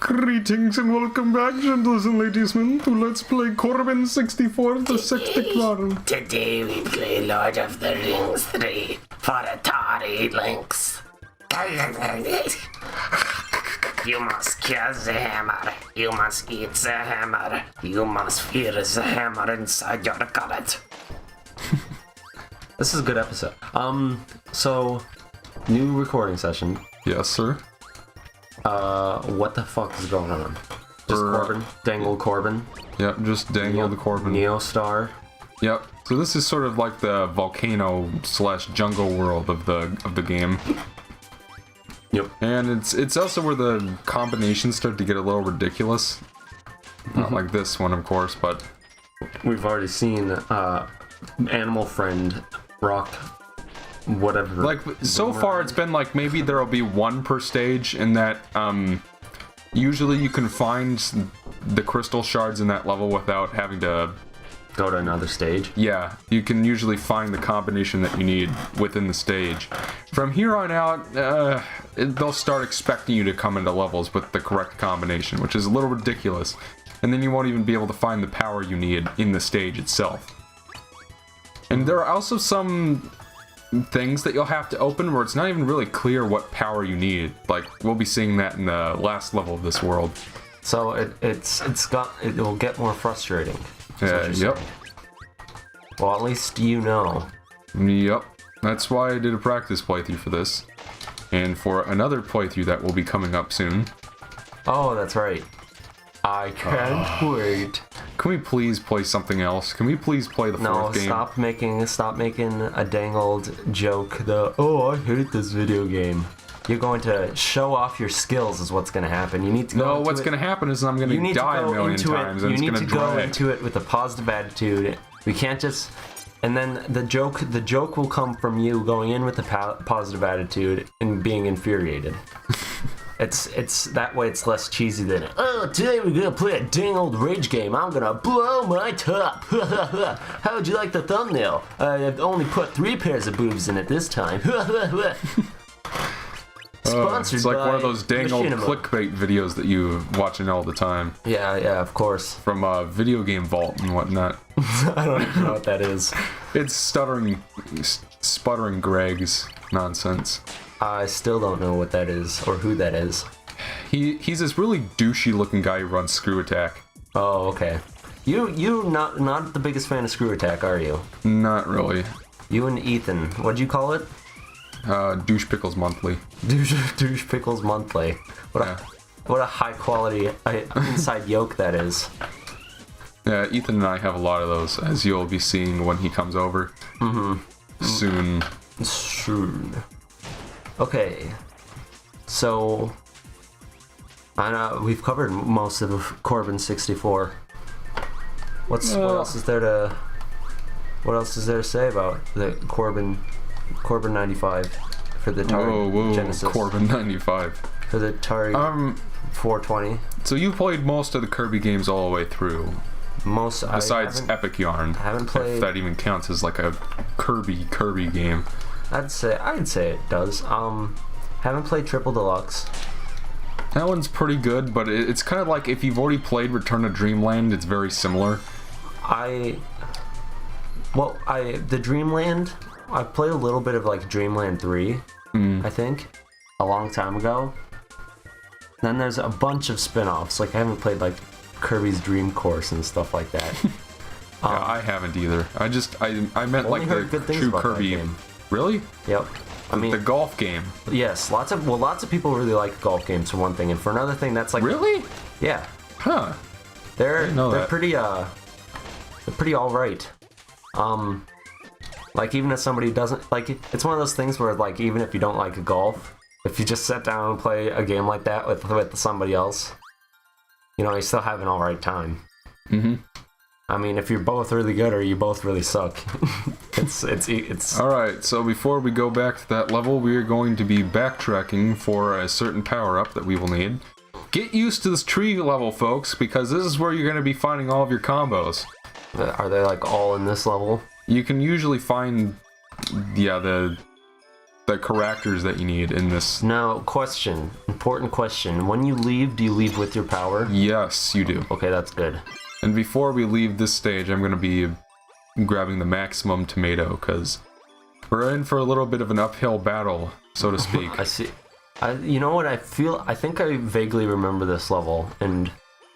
Greetings and welcome back, gentles and ladiesmen, to Let's Play Corbin 64, the Sextic Model. Today we play Lord of the Rings 3 for Atari Lynx. You must kill the hammer. You must eat the hammer. You must fear the hammer inside your gullet. This is a good episode. So, new recording session. Yes, sir. What the fuck is going on? Just Corbin? Dangle Corbin? Yep, just Dangle the Corbin. Neostar? Yep. So this is sort of like the volcano / jungle world of the game. Yep. And it's also where the combinations start to get a little ridiculous. Not like this one, of course, but We've already seen, Animal Friend rock whatever. like so far it's been like maybe there'll be one per stage, and that usually you can find the crystal shards in that level without having to go to another stage. Yeah, you can usually find the combination that you need within the stage. From here on out, they'll start expecting you to come into levels with the correct combination, which is a little ridiculous. And then you won't even be able to find the power you need in the stage itself. And there are also some things that you'll have to open where it's not even really clear what power you need. Like, we'll be seeing that in the last level of this world. So it will get more frustrating. Yep. Well, at least you know. Yep. That's why I did a practice playthrough for this. And for another playthrough that will be coming up soon. Oh, that's right. I can't wait. Can we please play something else? Can we please play the fourth game? No, stop making a dangled joke. Oh, I hate this video game. You're going to show off your skills is what's going to happen. You need to go No, what's going to happen is I'm going to die a million times and it's going to drag. You need to go into it with a positive attitude. We can't just... And then the joke will come from you going in with a positive attitude and being infuriated. It's that way it's less cheesy than, oh, today we're gonna play a dang old rage game. I'm gonna blow my top. How would you like the thumbnail? I've only put 3 pairs of boobs in it this time. Sponsored it's like by one of those dang old clickbait videos that you watching all the time. Yeah, of course. From Video Game Vault and whatnot. I don't even know what that is. It's sputtering Greg's nonsense. I still don't know what that is or who that is. He's this really douchey looking guy who runs Screw Attack. Oh, okay. You're not the biggest fan of Screw Attack, are you? Not really. You and Ethan, what'd you call it? Douche Pickles Monthly. Douche Pickles Monthly. What a high quality inside yoke that is. Yeah, Ethan and I have a lot of those, as you'll be seeing when he comes over. Soon. Okay, so I know we've covered most of Corbin 64. What else is there to say about the Corbin 95 for the Atari Genesis? Corbin 95 for the Atari 420. So you played most of the Kirby games all the way through. Besides Epic Yarn. I haven't played. If that even counts as like a Kirby game. I'd say it does. Haven't played Triple Deluxe. That one's pretty good, but it's kind of like if you've already played Return to Dreamland, it's very similar. The Dreamland, I played a little bit of like Dreamland 3, I think, a long time ago. Then there's a bunch of spin-offs. Like I haven't played like Kirby's Dream Course and stuff like that. Yeah, I haven't either. I meant like the true Kirby game. Really? Yep. I mean the golf game. Yes, lots of people really like golf games for one thing, and for another thing that's like really? Yeah. Huh. They're pretty all right. Like even if somebody doesn't like it, it's one of those things where like even if you don't like golf, if you just sit down and play a game like that with somebody else, you still have an all right time. I mean, if you're both really good or you both really suck, it's. All right. So before we go back to that level, we are going to be backtracking for a certain power up that we will need. Get used to this tree level, folks, because this is where you're going to be finding all of your combos. Are they like all in this level? You can usually find, the the characters that you need in this. Now, question. Important question. When you leave, do you leave with your power? Yes, you do. Okay, that's good. And before we leave this stage, I'm going to be grabbing the maximum tomato, because we're in for a little bit of an uphill battle, so to speak. I see. You know what? I think I vaguely remember this level, and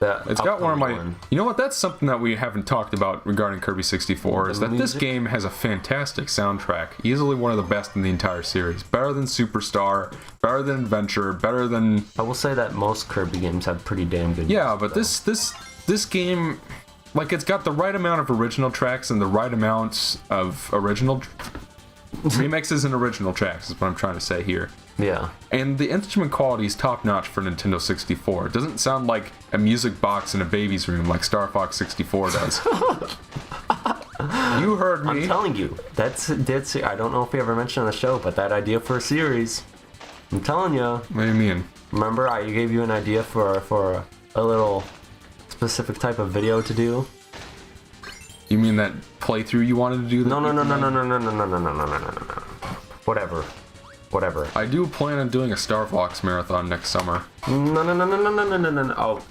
it's got one of my... You know what? That's something that we haven't talked about regarding Kirby 64, is that this game has a fantastic soundtrack. Easily one of the best in the entire series. Better than Superstar, better than Adventure, better than... I will say that most Kirby games have pretty damn good Yeah, music, but though. this game... Like, it's got the right amount of original tracks and the right amount of original... remixes and original tracks is what I'm trying to say here. Yeah. And the instrument quality is top-notch for Nintendo 64. It doesn't sound like a music box in a baby's room like Star Fox 64 does. You heard me. I'm telling you, that's I don't know if we ever mentioned on the show, but that idea for a series, I'm telling you. What do you mean? Remember, I gave you an idea for a little specific type of video to do. You mean that playthrough you wanted to do? No. Whatever. I do plan on doing a Star Fox marathon next summer. No. Oh,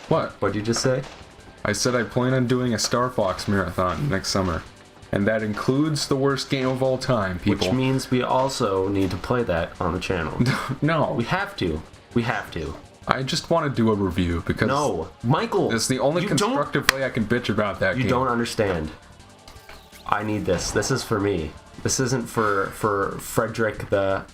What? what'd you just say? I said I plan on doing a Star Fox marathon next summer. And that includes the worst game of all time, people. Which means we also need to play that on the channel. No. We have to. I just want to do a review because No, Michael. it's the only you constructive way I can bitch about that game. You don't understand. I need this. This is for me. This isn't for Frederick the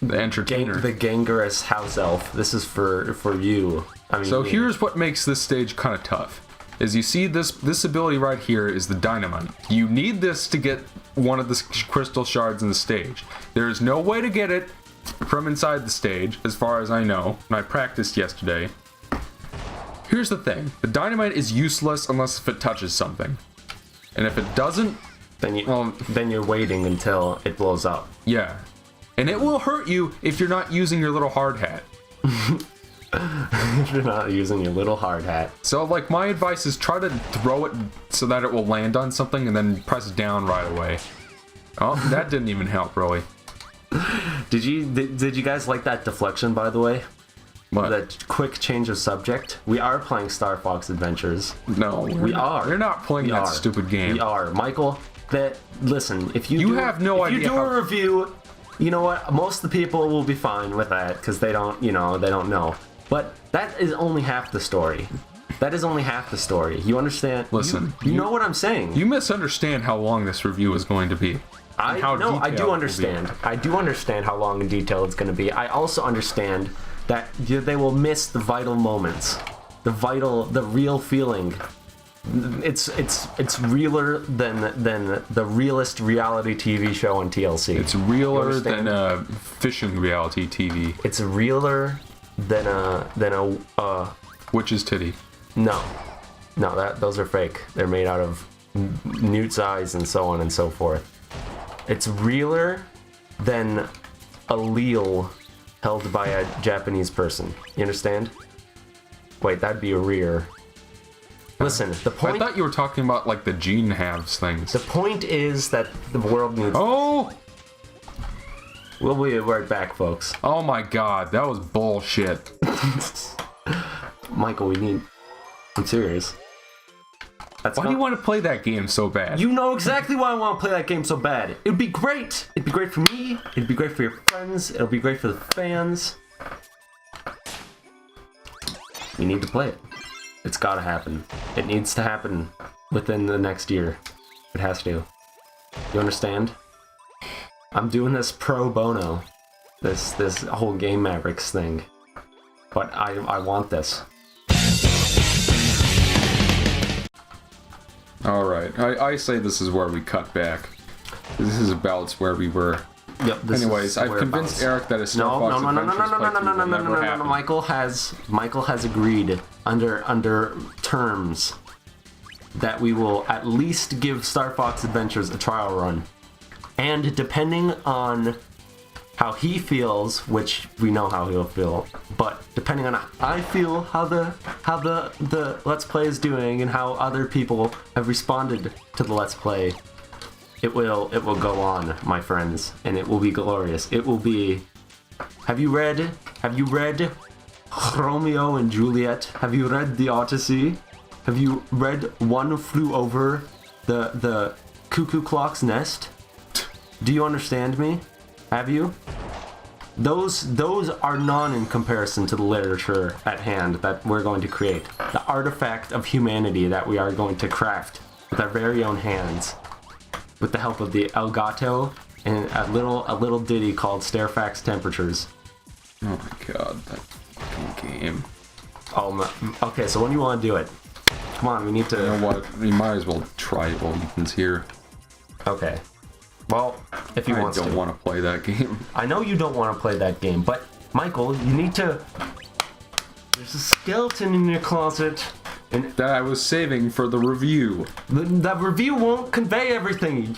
entertainer. the Gangarous house elf. This is for you. I mean, So me. here's what makes this stage kind of tough. Is you see this ability right here is the dynamite. You need this to get one of the crystal shards in the stage. There is no way to get it from inside the stage, as far as I know, and I practiced yesterday. Here's the thing. The dynamite is useless unless if it touches something. And if it doesn't, then you're waiting until it blows up. yeah. And it will hurt you if you're not using your little hard hat. If you're not using your little hard hat. So, like, my advice is try to throw it so that it will land on something and then press down right away. Oh, that didn't even help, really. Did you guys like that deflection, by the way? What? That quick change of subject. We are playing Star Fox Adventures. No, We are. You're not playing We that are. stupid game. We are, Michael. Listen, if you You have no idea If you do how- a review, you know what? Most of the people will be fine with that because they don't know. But that is only half the story. That is only half the story. You understand? Listen, you know what I'm saying. You misunderstand how long this review is going to be. I how do detailed it will be. understand. I do understand how long and detailed it's going to be. I also understand that they will miss the vital moments, the real feeling. It's realer than the realest reality TV show on TLC. It's realer than a fishing reality TV. It's realer than a Witch's titty. no, those are fake. They're made out of newt's eyes and so on and so forth. It's realer than a leal held by a Japanese person. You understand? Wait, that'd be a rear. Listen, the I point. thought you were talking about, like, the gene halves things. The point is that the world needs. Oh! We'll be right back, folks. Oh my god, that was bullshit. Michael, I'm serious. Why do you want to play that game so bad? You know exactly why I want to play that game so bad. It'd be great. It'd be great for me. It'd be great for your friends. It'll be great for the fans. You need to play it. It's gotta happen. It needs to happen within the next year. It has to. You understand? I'm doing this pro bono. This whole game Mavericks thing. But I want this. Alright, I say this is where we cut back. This is about where we were. Yep. Anyways, I've convinced Eric that a Star Fox Adventures playthrough will never happen. Michael has agreed under terms that we will at least give Star Fox Adventures a trial run, and depending on how he feels, which we know how he'll feel, but depending on how I feel, how the Let's Play is doing, and how other people have responded to the Let's Play, it will go on, my friends, and it will be glorious. It will be. Have you read Romeo and Juliet? Have you read the Odyssey? Have you read One Flew Over the Cuckoo Clock's Nest? Do you understand me? Have you? Those are none in comparison to the literature at hand that we're going to create. The artifact of humanity that we are going to craft with our very own hands, with the help of the Elgato and a little ditty called Stairfax Temperatures. Oh my god, that fucking game. Okay, so when do you want to do it? Come on, we need to... You know what? We might as well try it while Ethan's here. Okay. Well, if he wants to. I don't want to play that game. I know you don't want to play that game, but Michael, you need to... There's a skeleton in your closet, and That I was saving for the review. that review won't convey everything.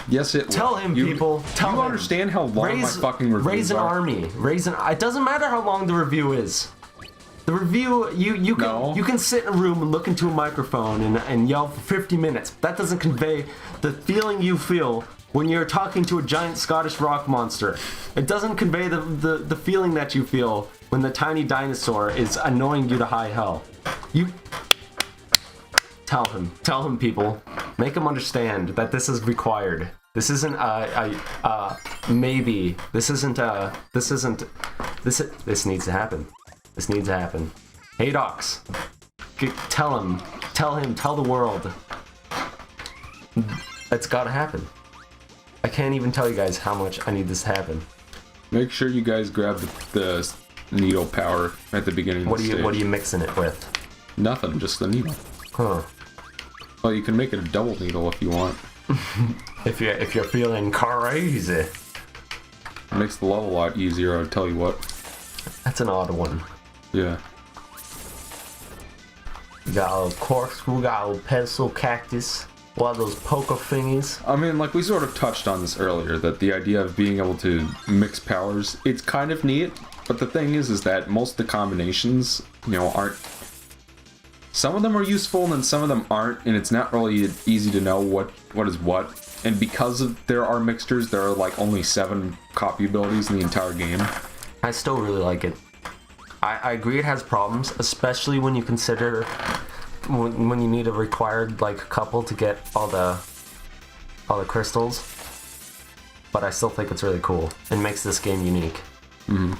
Yes, it will. Tell him, people. Tell you him. understand how long my fucking reviews Raise an are? army. It doesn't matter how long the review is. The review, you can sit in a room and look into a microphone and yell for 50 minutes. That doesn't convey the feeling you feel when you're talking to a giant Scottish rock monster. It doesn't convey the feeling that you feel when the tiny dinosaur is annoying you to high hell. You tell him, people. Make him understand that this is required. This isn't maybe. This needs to happen. This needs to happen. Hey, Docs. Tell the world. It's gotta happen. I can't even tell you guys how much I need this to happen. Make sure you guys grab the needle power at the beginning of the stage. What are you mixing it with? Nothing, just the needle. Huh. Well, you can make it a double needle if you want. If you're feeling crazy. It makes the level a lot easier, I'll tell you what. That's an odd one. Yeah. We got a little corkscrew, got a little pencil cactus, one of those poker thingies. I mean, like we sort of touched on this earlier, that the idea of being able to mix powers, it's kind of neat, but the thing is that most of the combinations, aren't... Some of them are useful and then some of them aren't, and it's not really easy to know what is what. And because there are mixtures, there are like only 7 copy abilities in the entire game. I still really like it. I agree it has problems, especially when you consider when you need a required couple to get all the crystals. But I still think it's really cool and makes this game unique. Mm-hmm.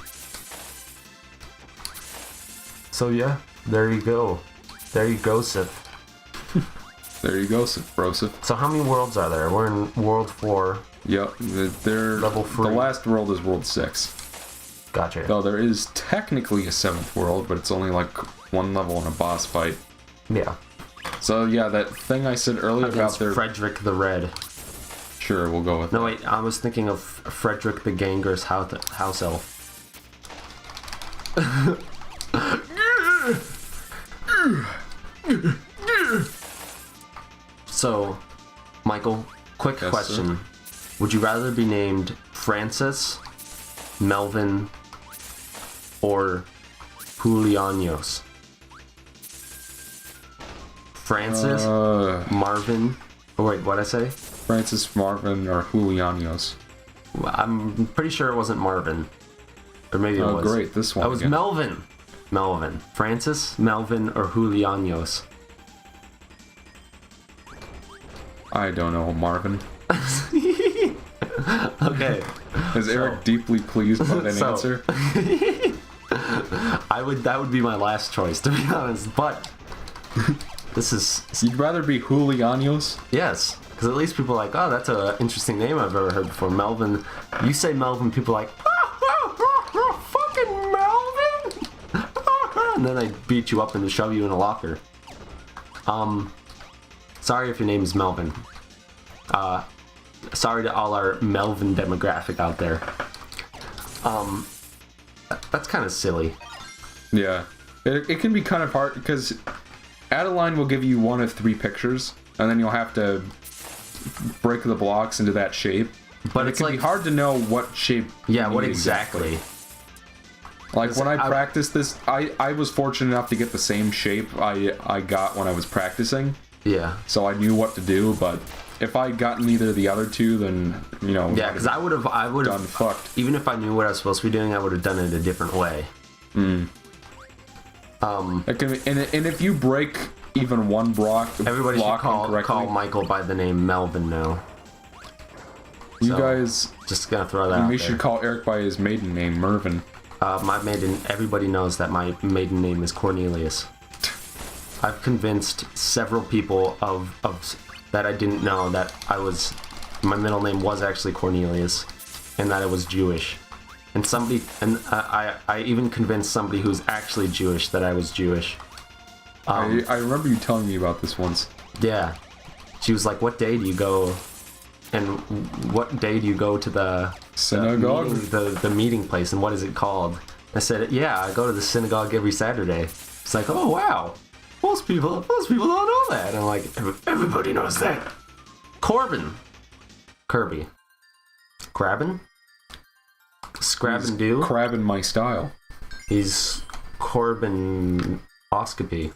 So yeah, there you go. There you go, Sif. There you go, Brosif. So how many worlds are there? We're in World 4. Yep, they're... Level 3. The last world is World 6. Gotcha. Though there is technically a 7th world, but it's only like 1 level in a boss fight. Yeah. So yeah, that thing I said earlier Against about their... Frederick the Red. Sure, we'll go with No, wait, I was thinking of Frederick the Ganger's house elf. So, Michael, quick question. Sir? Would you rather be named Francis, Melvin, or Julianos? Francis, Marvin, oh wait, what'd I say? Francis, Marvin, or Julianos. I'm pretty sure it wasn't Marvin. Or maybe it was. Oh great, this one That was again. Melvin. Francis, Melvin, or Julianos? I don't know, Marvin. Okay. Is Eric deeply pleased by that answer? That would be my last choice, to be honest, but this is... You'd rather be Julianos? Yes, because at least people are like, oh, that's an interesting name I've ever heard before. Melvin. You say Melvin, people are like, fucking Melvin! And then they beat you up and shove you in a locker. Sorry if your name is Melvin. Sorry to all our Melvin demographic out there. That's kind of silly. Yeah. It can be kind of hard, because Adeline will give you 1 of 3 pictures, and then you'll have to break the blocks into that shape. But it can be hard to know what shape. Yeah, you what need exactly? Like when I practiced this, I was fortunate enough to get the same shape I got when I was practicing. Yeah. So I knew what to do, but if I gotten either of the other two, then Yeah, because I would have done fucked. even if I knew what I was supposed to be doing, I would have done it a different way. And if you break even one block, Everybody should call incorrectly, Michael by the name Melvin now. you So, guys, just gonna throw that out we there. should call Eric by his maiden name, Mervin. Everybody knows that my maiden name is Cornelius. I've convinced several people of that I didn't know that my middle name was actually Cornelius, and that it was Jewish. And I even convinced somebody who's actually Jewish that I was Jewish. I remember you telling me about this once. Yeah. She was like, what day do you go? And what day do you go to the Synagogue? The meeting place, and what is it called? I said, yeah, I go to the synagogue every Saturday. It's like, oh wow, most people don't know that. And I'm like, everybody knows that. Kirby. Crabbin? Scrabin' do? Crab in my style. He's Corbin-oscopy.